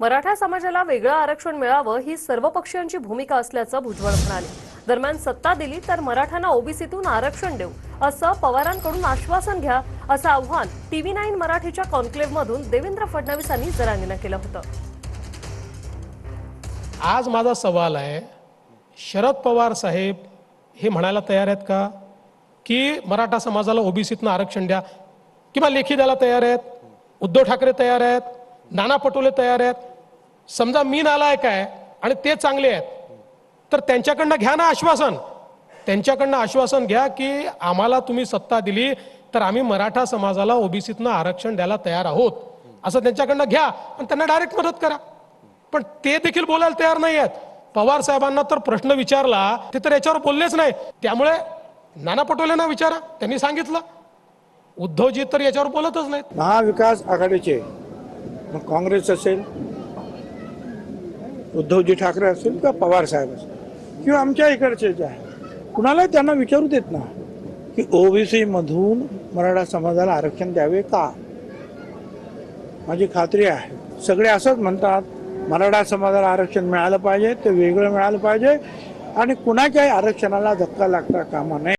मराठा समाजाला वेगळं आरक्षण मिळावं ही सर्वपक्षीयांची भूमिका असल्याचं भुजबळ म्हणाले। दरम्यान सत्ता दिली तर मराठ्यांना ओबीसीतून आरक्षण देऊ असं पवारांकडून आश्वासन घ्या असं आव्हान TV9 मराठीच्या कॉन्क्लेव्हमधून देवेंद्र फडणवीस यांनी जरांगीला केलं होतं। आज माझा सवाल आहे, शरद पवार साहेब हे म्हणायला तयार आहेत का की मराठा समाजाला ओबीसीतून आरक्षण द्या, किंवा लेखी द्यायला तयार आहेत? उद्धव ठाकरे तयार आहेत, नाना पटोले तयार आहेत। समजा मी नालायक आहे आणि ते चांगले आहेत तर त्यांच्याकडनं घ्या ना आश्वासन। त्यांच्याकडनं आश्वासन घ्या की आम्हाला तुम्ही सत्ता दिली तर आम्ही मराठा समाजाला ओबीसीतून आरक्षण द्यायला तयार आहोत, असं त्यांच्याकडनं घ्या आणि त्यांना डायरेक्ट मदत करा। पण ते देखील बोलायला तयार नाही आहेत। पवार साहेबांना तर प्रश्न विचारला ते तर याच्यावर बोललेच नाही। त्यामुळे नाना पटोलेंना विचारा, त्यांनी सांगितलं। उद्धवजी तर याच्यावर बोलतच नाहीत। महाविकास आघाडीचे मग काँग्रेस असेल, उद्धवजी ठाकरे असेल किंवा पवार साहेब असेल किंवा आमच्या इकडचे जे आहे, कुणाला त्यांना विचारू देत ना की ओबीसी मधून मराठा समाजाला आरक्षण द्यावे का। माझी खात्री आहे सगळे असंच म्हणतात, मराठा समाजाला आरक्षण मिळालं पाहिजे, ते वेगळं मिळालं पाहिजे आणि कुणाच्याही आरक्षणाला धक्का लागता कामा नये।